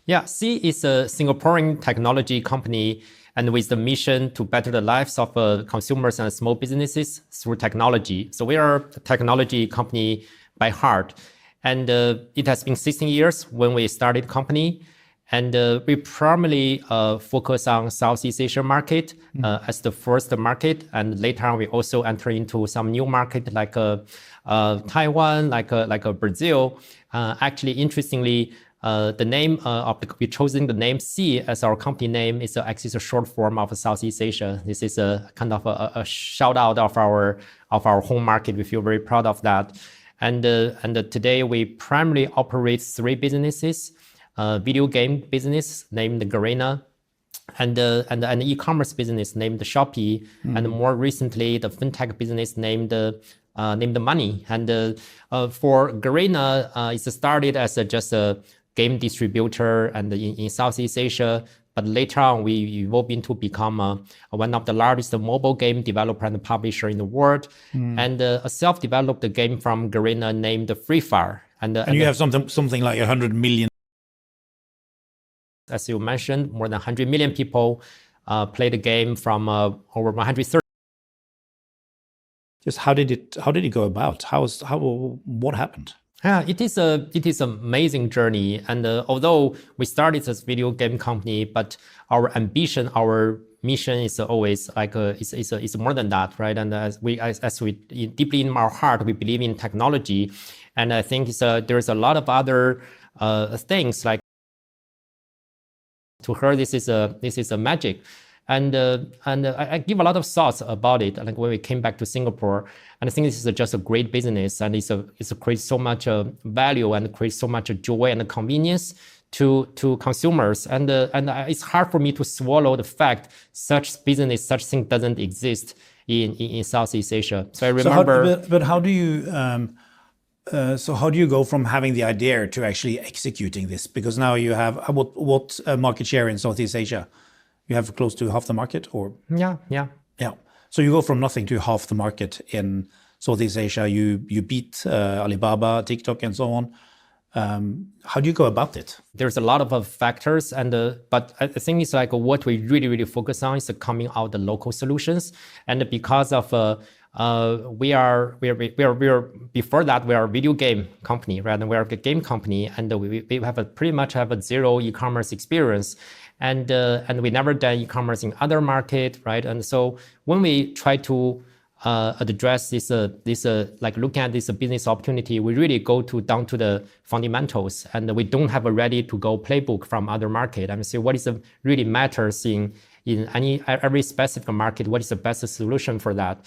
Yeah, SEA is a Singaporean technology company and with the mission to better the lives of consumers and small businesses through technology. So we are a technology company by heart. And it has been 16 years when we started the company. And we primarily focus on Southeast Asia market as the first market. And later on, we also enter into some new market like Taiwan, like Brazil. Actually, interestingly, the name we chosen the name SEA as our company name is actually a short form of Southeast Asia. This is a kind of a shout out of our home market. We feel very proud of that. And today we primarily operate 3 businesses: video game business named Garena, and an e-commerce business named Shopee, and more recently the fintech business named Money. And for Garena, it started as just a game distributor and in Southeast Asia, but later on we evolved into become one of the largest mobile game developer and publisher in the world, and a self-developed game from Garena named Free Fire. And you have something like 100 million. As you mentioned, more than 100 million people play the game from over 130. Just how did it go about? What happened? Yeah, it is an amazing journey. And although we started as a video game company, but our ambition, our mission is always like it's more than that, right? And as we deeply in our heart, we believe in technology, and I think there's a lot of other things like. To her, this is a magic, and I give a lot of thoughts about it. Like when we came back to Singapore, and I think this is just a great business, and it's creates so much value and creates so much joy and convenience to consumers, and it's hard for me to swallow the fact such thing doesn't exist in Southeast Asia. So I remember. But how do you? So how do you go from having the idea to actually executing this? Because now you have what market share in Southeast Asia? You have close to half the market, or yeah. So you go from nothing to half the market in Southeast Asia. You beat Alibaba, TikTok, and so on. How do you go about it? There's a lot of factors, but I think it's like what we really focus on is coming out the local solutions, and because of. We are before that we are a video game company, right? And we are a game company, and we pretty much have a zero e-commerce experience, and we never done e-commerce in other market, right? And so when we try to address this like looking at this business opportunity, we really go down to the fundamentals, and we don't have a ready to go playbook from other market. I mean, see what is really matters in every specific market, what is the best solution for that?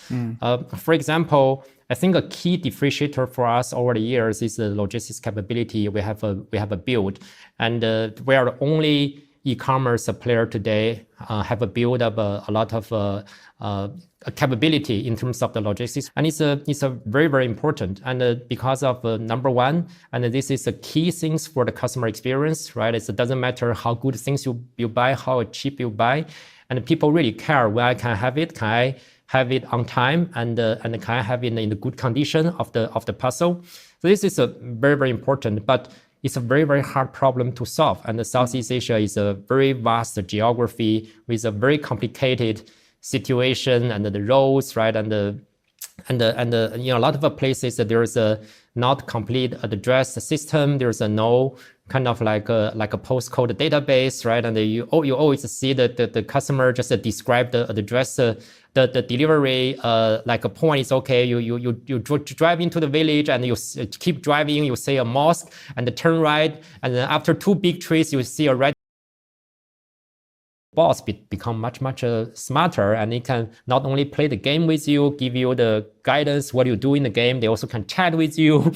For example, I think a key differentiator for us over the years is the logistics capability we have a build, and we are the only e-commerce player today have a build up a lot of capability in terms of the logistics, and it's a very important, and because of number one, and this is a key things for the customer experience, right? It doesn't matter how good things you buy, how cheap you buy, and people really care where I can have it. Can I have it on time, and can I have it in the good condition of the parcel? So this is a very important, but it's a very hard problem to solve. And Southeast Asia is a very vast geography with a very complicated situation and the roads, right? And a lot of places that there is a not complete address system. There's no kind of like a postcode database, right? And you always see that the customer just describe the address, the delivery like a point is okay. You drive into the village and you keep driving. You see a mosque and turn right, and then after 2 big trees you see a red boss become much smarter, and it can not only play the game with you, give you the guidance what you do in the game, they also can chat with you,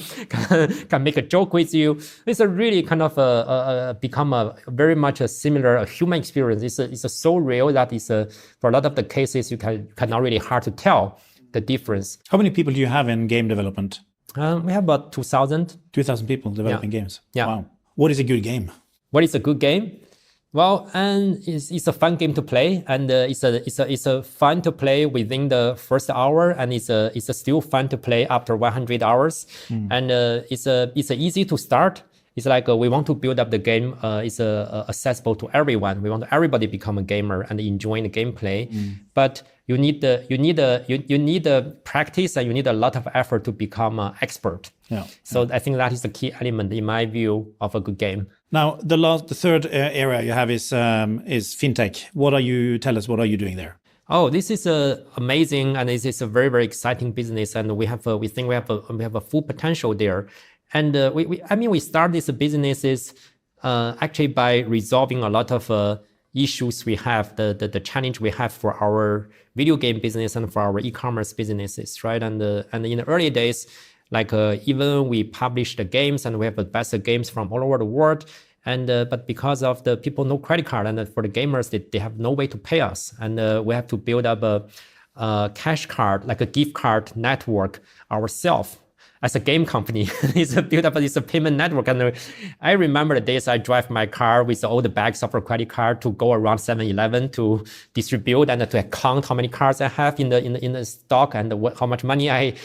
can make a joke with you. It's a really kind of become a very much a similar human experience. It's so real that for a lot of the cases you cannot really hard to tell the difference. How many people do you have in game development? We have about 2,000. 2,000 people developing games. Yeah. Wow. What is a good game? What is a good game? Well, and it's a fun game to play, and it's a fun to play within the first hour, and it's still fun to play after 100 hours, and it's easy to start, It's like we want to build up the game. It's accessible to everyone. We want everybody become a gamer and enjoying the gameplay. But you need the practice and you need a lot of effort to become an expert. Yeah. So I think that is the key element in my view of a good game. Now, the third area you have is fintech. Tell us, what are you doing there? Oh, this is amazing, and this is a very, very exciting business, and we think we have a full potential there. And we start these businesses actually by resolving a lot of issues we have, the challenge we have for our video game business and for our e-commerce businesses, right? And in the early days, like even we publish the games and we have the best games from all over the world. And but because of the people no credit card, and for the gamers, they have no way to pay us, and we have to build up a cash card, like a gift card network ourselves as a game company. It's built up this payment network. And I remember the days I drive my car with all the bags of a credit card to go around 7-Eleven to distribute and to count how many cards I have in the stock and how much money I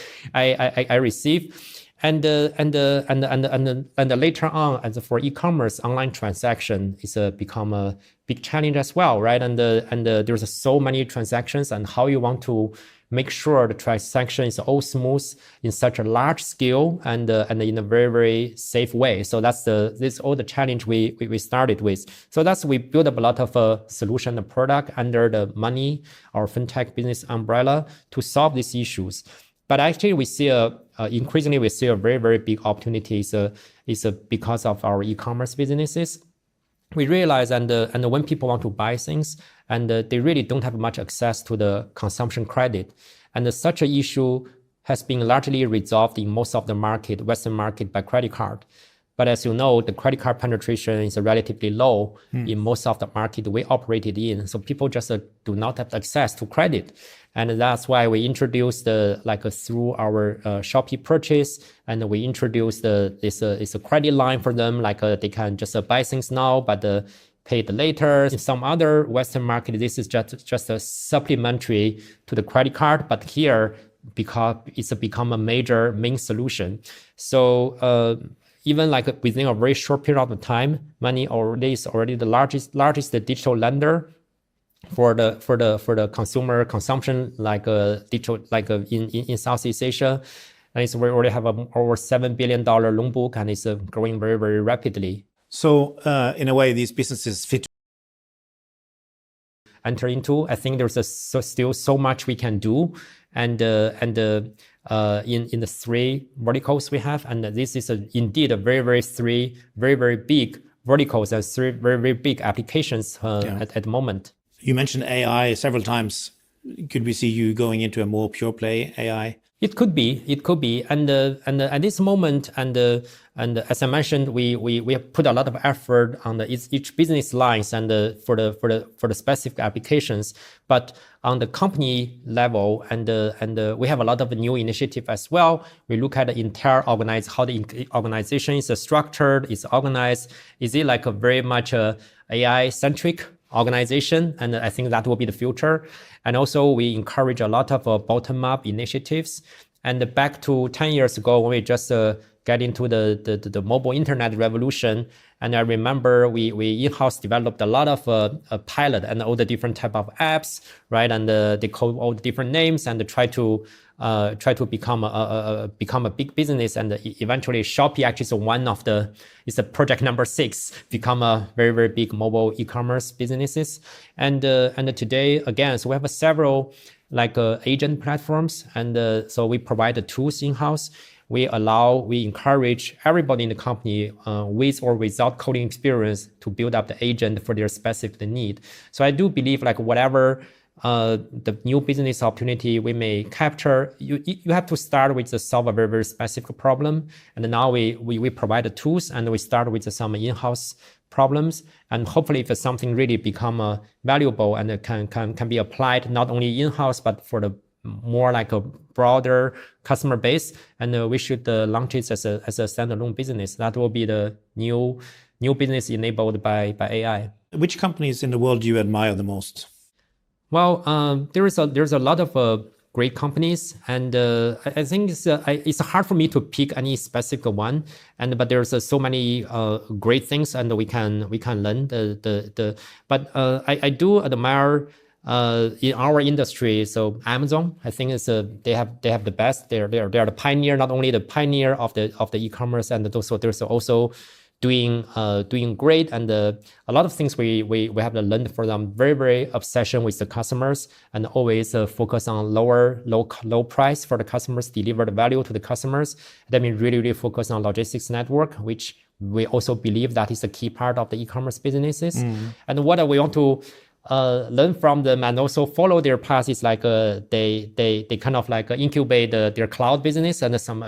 receive. And later on, as for e-commerce, online transaction is become a big challenge as well, right? And there's so many transactions, and how you want to make sure the transaction is all smooth in such a large scale and in a very, very safe way. So this all the challenge we started with. So we built up a lot of solution and product under the money, our fintech business umbrella to solve these issues. But actually, we see increasingly we see a very, very big opportunity is because of our e-commerce businesses. We realize and when people want to buy things and they really don't have much access to the consumption credit, and such an issue has been largely resolved in most of the market, Western market, by credit card. But as you know, the credit card penetration is relatively low in most of the market we operated in. So people just do not have access to credit. And that's why we introduced through our Shopee purchase, and we introduced this credit line for them, they can just buy things now, but pay it later. In some other Western market, this is just a supplementary to the credit card, but here, because it's become a major main solution. So even within a very short period of time, Money is already the largest digital lender for the consumer consumption, digital, in Southeast Asia. And we already have over $7 billion loan book, and it's growing very, very rapidly. So in a way, these businesses fit enter into. I think there's still so much we can do, and in the three verticals we have, and this is indeed a three very big verticals and three very, very big applications at the moment. You mentioned AI several times. Could we see you going into a more pure play AI? It could be, and at this moment, and as I mentioned, we have put a lot of effort on each business lines and for the specific applications. But on the company level, and we have a lot of new initiative as well. We look at the entire how the organization is structured, is organized. Is it a very much AI centric organization? And I think that will be the future. And also we encourage a lot of bottom-up initiatives. And back to 10 years ago, when we just get into the mobile internet revolution, and I remember we in-house developed a lot of pilot and all the different type of apps, right? And they call all the different names and try to become a big business. And eventually Shopee actually is a project number 6, become a very, very big mobile e-commerce businesses. And today, again, so we have several agent platforms. And so we provide the tools in-house. We encourage everybody in the company with or without coding experience to build up the agent for their specific need. So I do believe whatever the new business opportunity we may capture, you have to start with solve a very, very specific problem. And now we provide the tools, and we start with some in-house problems. And hopefully if something really become valuable and it can be applied not only in-house, but for the more a broader customer base, and we should launch it as a standalone business. That will be the new business enabled by AI. Which companies in the world do you admire the most? Well, there's a lot of great companies, and I think it's hard for me to pick any specific one. But there's so many great things, and we can learn But I do admire in our industry. So Amazon, I think they have the best. They're the pioneer, not only the pioneer of the e-commerce, and also there's also doing great, and a lot of things we have to learn from them. Very, very obsession with the customers, and always focus on low price for the customers, deliver the value to the customers. That means really focus on logistics network, which we also believe that is a key part of the e-commerce businesses. And what we want to learn from them and also follow their path is like they kind of like incubate their cloud business and some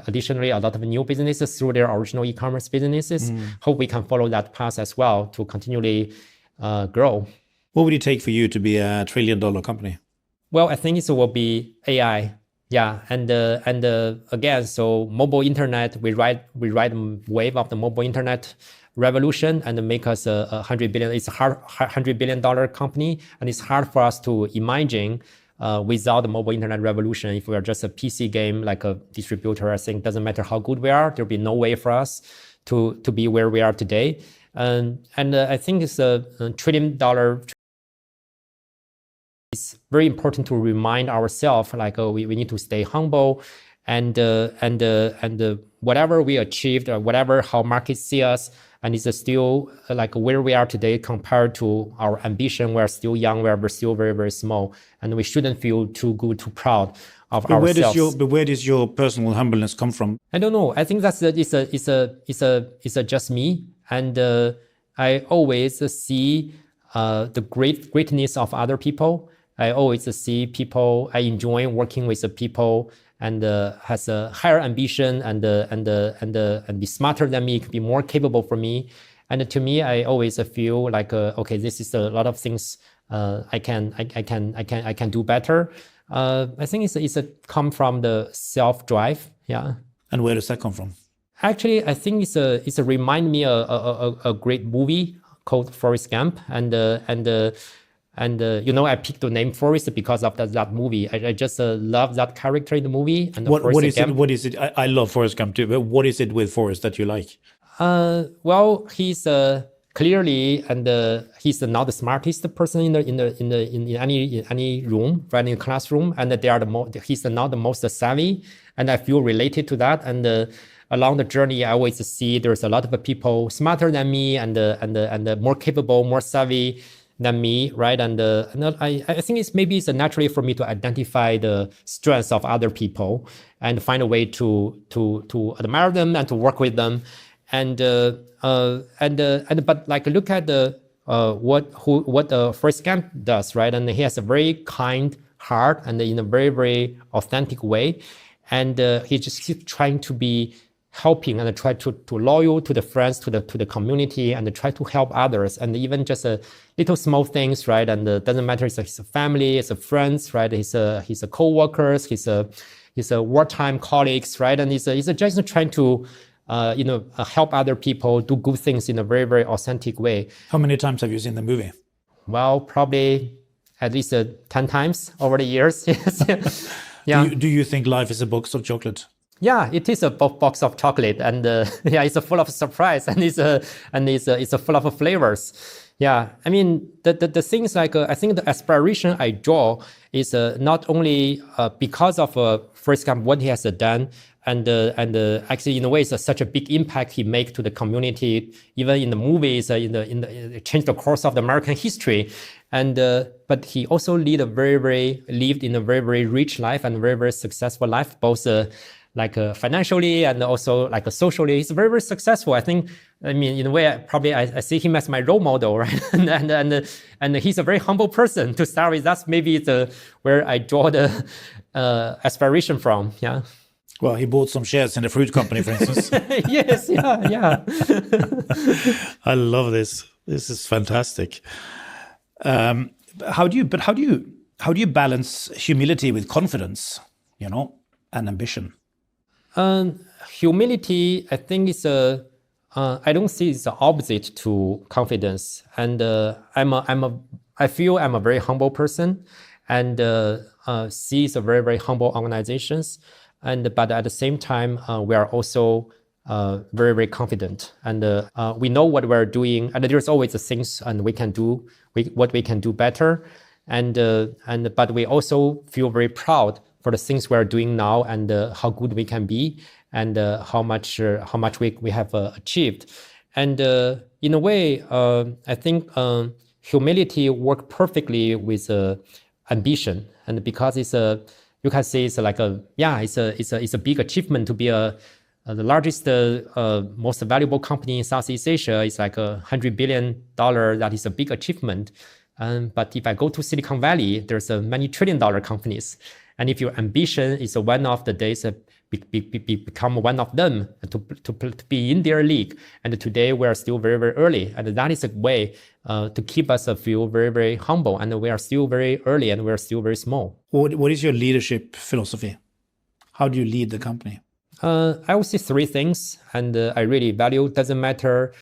additionally a lot of new businesses through their original e-commerce businesses. Hope we can follow that path as well to continually grow. What would it take for you to be a $1 trillion company? Well, I think it will be AI. Yeah, and again, so mobile internet, we ride the wave of the mobile internet revolution and make us a $100 billion. It's a $100 billion company, and it's hard for us to imagine without the mobile internet revolution. If we are just a PC game like a distributor, I think doesn't matter how good we are, there'll be no way for us to be where we are today. And I think it's a $1 trillion. It's very important to remind ourselves like we need to stay humble, and whatever we achieved or whatever how markets see us, and it's still like where we are today compared to our ambition. We're still young, we're still very, very small, and we shouldn't feel too good, too proud of ourselves. But where does your personal humbleness come from? I don't know. I think that's it's just me, and I always see the greatness of other people. I always see people. I enjoy working with the people, and has a higher ambition and be smarter than me, be more capable for me. And to me, I always feel like okay, this is a lot of things I can do better. I think it's a come from the self drive. Yeah. And where does that come from? Actually, I think it's a remind me a great movie called Forrest Gump, and I picked the name Forrest because of that movie. I just love that character in the movie. And what is it? I love Forrest Gump too, but what is it with Forrest that you like? Well, he's clearly, and he's not the smartest person in any room, right, in a classroom, and he's not the most savvy, and I feel related to that. And along the journey, I always see there's a lot of people smarter than me and more capable, more savvy than me, right? And I think it's naturally for me to identify the strengths of other people and find a way to admire them and to work with them, but like look at what Forrest Gump does, right? And he has a very kind heart and in a very, very authentic way, and he just keeps trying to be helping and try to loyal to the friends, to the community, and try to help others, and even just little small things, right? And doesn't matter, it's his family, it's friends, right? He's a co-workers, he's a wartime colleagues, right? And he's just trying to help other people do good things in a very, very authentic way. How many times have you seen the movie? Well, probably at least 10 times over the years. Yes. Yeah. Do you think life is a box of chocolate? Yeah, it is a box of chocolate, and it's full of surprise, and it's full of flavors. Yeah, I mean the things like I think the aspiration I draw is not only because of Forrest Gump, what he has done, and actually in a way it's such a big impact he made to the community, even in the movies, it changed the course of the American history, and but he also lived in a very, very rich life and very, very successful life, both like financially and also like socially. He's very, very successful. I think, I mean, in a way, I see him as my role model, right? and he's a very humble person to start with. That's maybe where I draw the aspiration from. Yeah. Well, he bought some shares in the fruit company, for instance. Yes. Yeah. I love this. This is fantastic. How do you balance humility with confidence, and ambition? Humility, I think, is I don't see it's the opposite to confidence. And I feel I'm a very humble person, and Sea is a very, very humble organizations, but at the same time, we are also very, very confident, and we know what we're doing, and there's always the things and what we can do better, but we also feel very proud for the things we're doing now and how good we can be, and how much we have achieved. And in a way, I think humility works perfectly with ambition, and because you can say it's like it's a big achievement to be the largest, most valuable company in Southeast Asia. It's like $100 billion. That is a big achievement. But if I go to Silicon Valley, there's many trillion-dollar companies. And if your ambition is one of the days become one of them, to be in their league. And today we are still very, very early. And that is a way to keep us feel very, very humble. And we are still very early and we are still very small. What is your leadership philosophy? How do you lead the company? I would say three things, and I really value. Doesn't matter